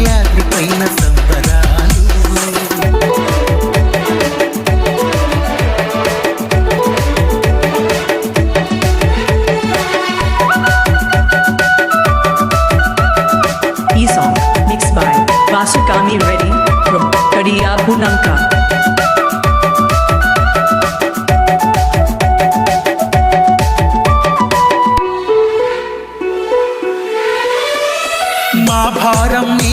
యాత్రి పైన సంబరాలు. E song mixed by Vasukami Reddy from Kadiya Bunamka.